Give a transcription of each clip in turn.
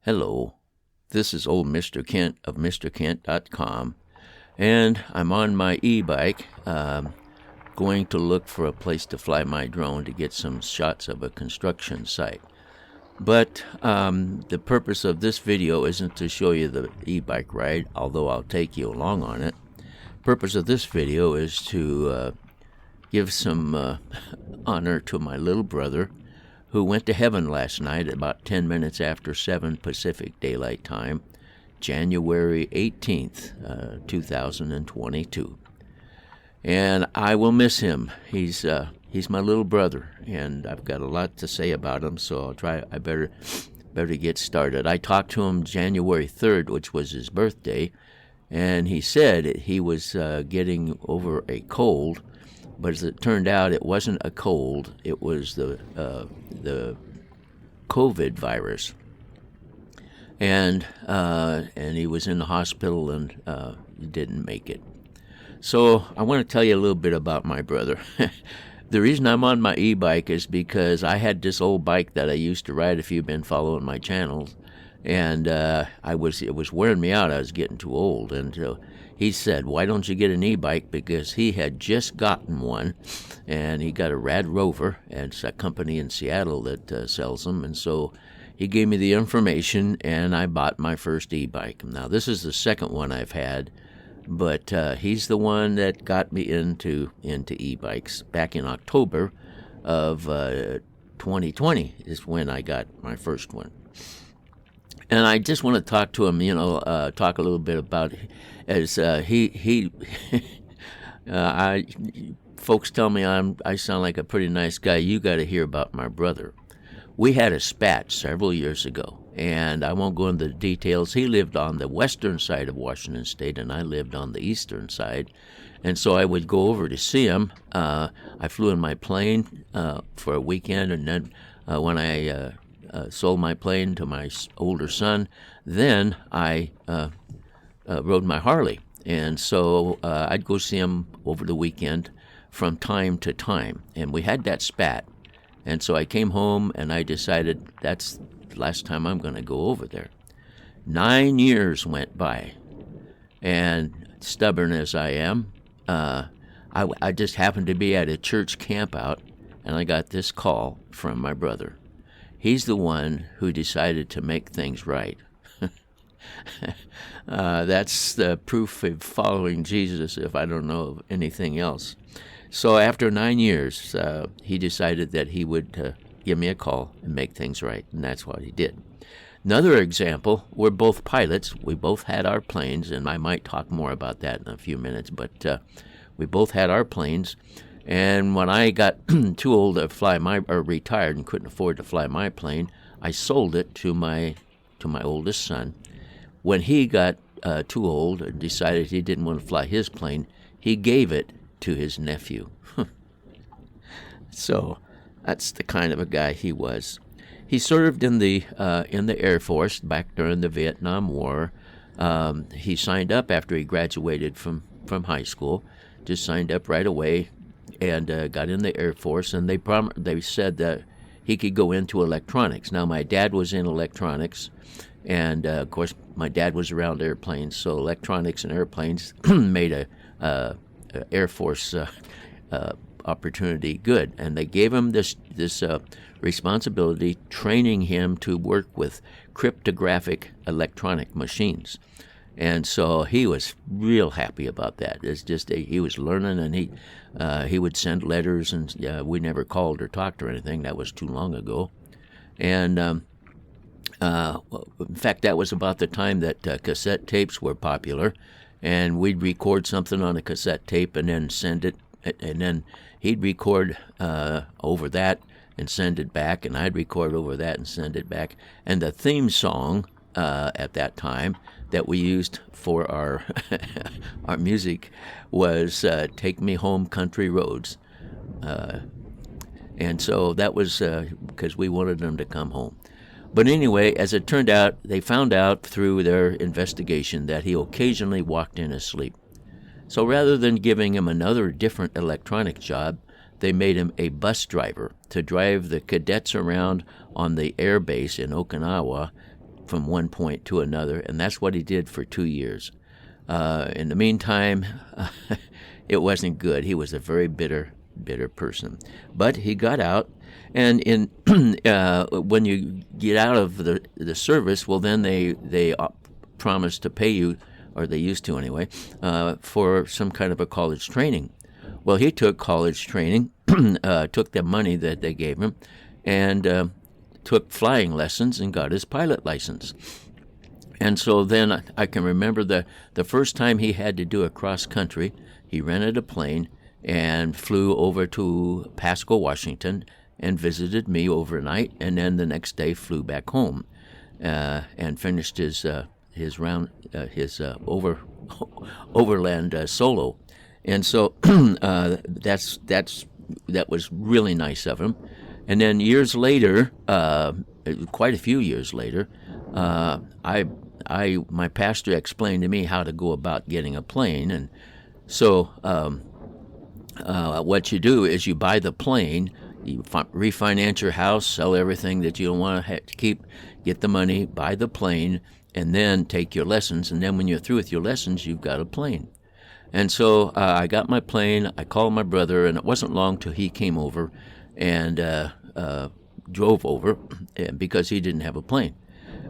Hello, this is old Mr. Kent of MrKent.com, and I'm on my e-bike going to look for a place to fly my drone to get some shots of a construction site. But the purpose of this video isn't to show you the e-bike ride, although I'll take you along on it. The purpose of this video is to give some honor to my little brother, who went to heaven last night at about 10 minutes after 7 Pacific Daylight Time, January 18th, 2022. And I will miss him. He's my little brother, and I've got a lot to say about him, so I better get started. I talked to him January 3rd, which was his birthday, and he said he was getting over a cold. But as it turned out, it wasn't a cold. It was the COVID virus, and he was in the hospital and he didn't make it. So I want to tell you a little bit about my brother. The reason I'm on my e-bike is because I had this old bike that I used to ride. If you've been following my channels, and it was wearing me out. I was getting too old, and he said, "Why don't you get an e-bike?" Because he had just gotten one, and he got a Rad Rover, and it's a company in Seattle that sells them. And so he gave me the information, and I bought my first e-bike. Now, this is the second one I've had, but he's the one that got me into e-bikes. Back in October of 2020 is when I got my first one. And I just want to talk to him, talk a little bit about, as folks tell me I sound like a pretty nice guy. You got to hear about my brother. We had a spat several years ago, and I won't go into the details. He lived on the western side of Washington State, and I lived on the eastern side. And so I would go over to see him. I flew in my plane for a weekend, and then when I sold my plane to my older son, then I rode my Harley. And so I'd go see him over the weekend from time to time. And we had that spat. And so I came home and I decided that's the last time I'm going to go over there. 9 years went by. And stubborn as I am, I just happened to be at a church campout, and I got this call from my brother. He's the one who decided to make things right. That's the proof of following Jesus, if I don't know of anything else. So after 9 years, he decided that he would give me a call and make things right, and that's what he did. Another example, we're both pilots. We both had our planes, and I might talk more about that in a few minutes, but we both had our planes. And when I got too old to fly or retired and couldn't afford to fly my plane, I sold it to my oldest son. When he got too old and decided he didn't want to fly his plane, he gave it to his nephew. So that's the kind of a guy he was. He served in the Air Force back during the Vietnam War. He signed up after he graduated from high school. Just signed up right away. And got in the Air Force, and they said that he could go into electronics. Now, my dad was in electronics, and of course, my dad was around airplanes, so electronics and airplanes made a Air Force opportunity good. And they gave him this responsibility, training him to work with cryptographic electronic machines. And so he was real happy about that. It's just he was learning, and he would send letters, and we never called or talked or anything. That was too long ago. And in fact, that was about the time that cassette tapes were popular, and we'd record something on a cassette tape and then send it, and then he'd record over that and send it back, and I'd record over that and send it back. And the theme song at that time that we used for our our music was "Take Me Home, Country Roads," and so that was because we wanted them to come home. But anyway, as it turned out, they found out through their investigation that he occasionally walked in asleep. So rather than giving him another different electronic job, they made him a bus driver to drive the cadets around on the air base in Okinawa from one point to another, and that's what he did for 2 years. In the meantime, it wasn't good. He was a very bitter person. But he got out, and when you get out of the service, well, then they promise to pay you, or they used to anyway, for some kind of a college training. Well, he took college training, took the money that they gave him, and took flying lessons and got his pilot license. And so then I can remember the first time he had to do a cross country, he rented a plane and flew over to Pasco, Washington, and visited me overnight, and then the next day flew back home and finished his overland solo. And so that was really nice of him. And then years later, quite a few years later, my pastor explained to me how to go about getting a plane. And so what you do is you buy the plane, you refinance your house, sell everything that you don't want to keep, get the money, buy the plane, and then take your lessons. And then when you're through with your lessons, you've got a plane. And so I got my plane, I called my brother, and it wasn't long till he came over and drove over because he didn't have a plane.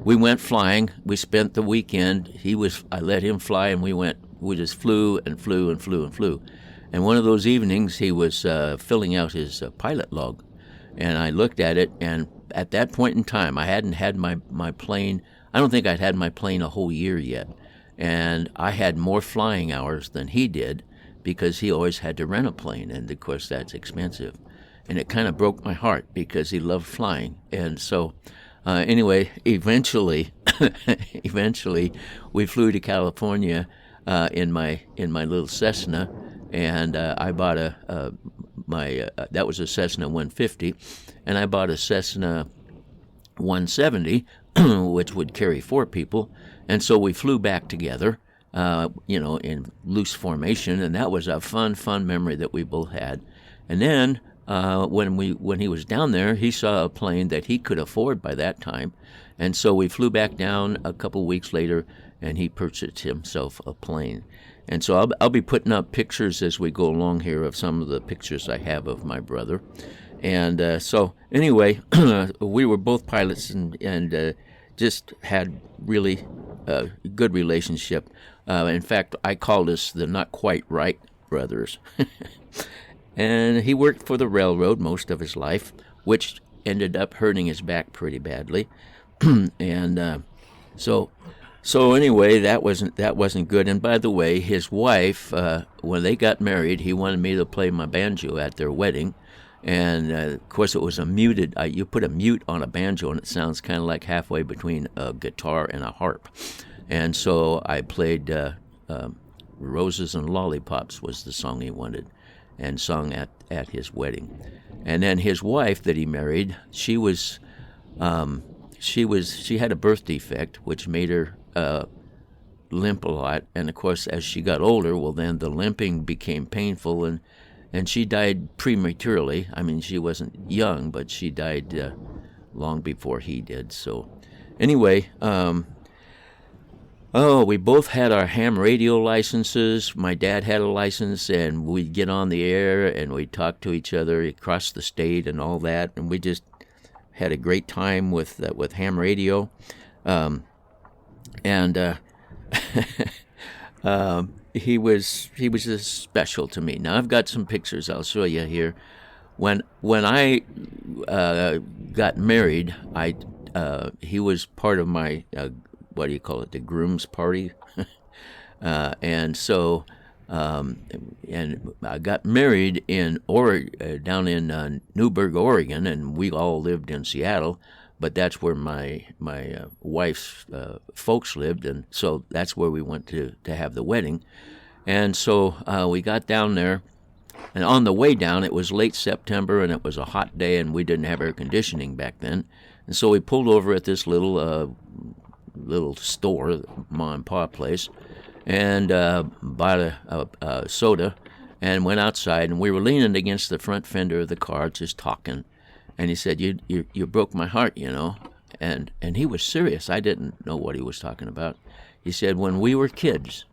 We went flying. We spent the weekend. I let him fly, and we just flew and flew and flew and flew. And one of those evenings, he was filling out his pilot log, and I looked at it, and at that point in time, I hadn't had my plane. I don't think I'd had my plane a whole year yet, and I had more flying hours than he did because he always had to rent a plane, and of course that's expensive. And it kind of broke my heart because he loved flying. And so anyway, eventually we flew to California in my little Cessna, and I bought that was a Cessna 150, and I bought a Cessna 170, which would carry 4 people, and so we flew back together, in loose formation, and that was a fun memory that we both had. And then when he was down there, he saw a plane that he could afford by that time, and so we flew back down a couple weeks later, and he purchased himself a plane. And so I'll be putting up pictures as we go along here of some of the pictures I have of my brother. And so anyway, we were both pilots and just had really good relationship. In fact, I called us the Not Quite Right Brothers. And he worked for the railroad most of his life, which ended up hurting his back pretty badly. And so anyway, that wasn't good. And by the way, his wife, when they got married, he wanted me to play my banjo at their wedding. And of course, it was a muted. You put a mute on a banjo, and it sounds kind of like halfway between a guitar and a harp. And so I played "Roses and Lollipops" was the song he wanted, and sung at his wedding. And then his wife that he married, she had a birth defect, which made her limp a lot. And of course, as she got older, well, then the limping became painful, and she died prematurely. I mean, she wasn't young, but she died long before he did. So anyway, we both had our ham radio licenses. My dad had a license, and we'd get on the air, and we'd talk to each other across the state and all that, and we just had a great time with ham radio. He was just special to me. Now I've got some pictures I'll show you here. When I got married, he was part of my what do you call it, the groom's party, and so and I got married in down in Newberg, Oregon, and we all lived in Seattle. But that's where my wife's folks lived, and so that's where we went to have the wedding. And so we got down there, and on the way down, it was late September, and it was a hot day, and we didn't have air conditioning back then. And so we pulled over at this little store, mom and pop place, and bought a soda, and went outside, and we were leaning against the front fender of the car, just talking. And he said, "You broke my heart, you know." And he was serious. I didn't know what he was talking about. He said, when we were kids,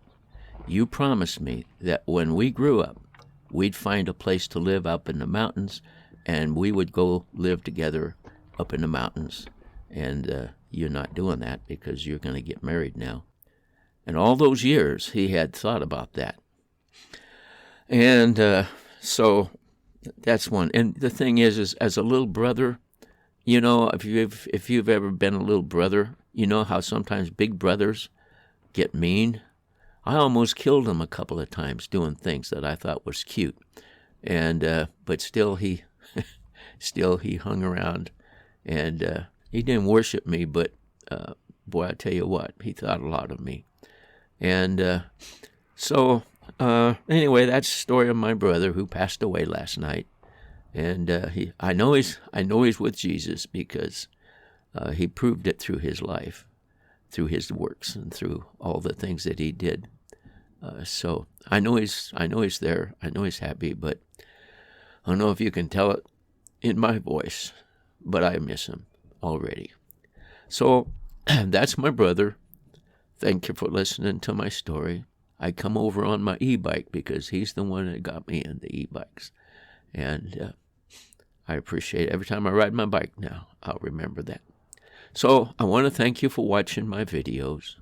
you promised me that when we grew up, we'd find a place to live up in the mountains, and we would go live together up in the mountains. And you're not doing that because you're going to get married now. And all those years, he had thought about that. And so that's one. And the thing is as a little brother, you know, if you've ever been a little brother, you know how sometimes big brothers get mean. I almost killed him a couple of times doing things that I thought was cute, and but still he hung around, and he didn't worship me, but boy, I tell you what, he thought a lot of me, and so anyway, that's the story of my brother who passed away last night, and I know he's with Jesus because he proved it through his life, through his works, and through all the things that he did. So I know he's there. I know he's happy, but I don't know if you can tell it in my voice, but I miss him already. So that's my brother. Thank you for listening to my story. I come over on my e-bike because he's the one that got me into e-bikes, and I appreciate it. Every time I ride my bike now, I'll remember that. So I want to thank you for watching my videos,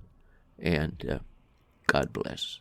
and God bless.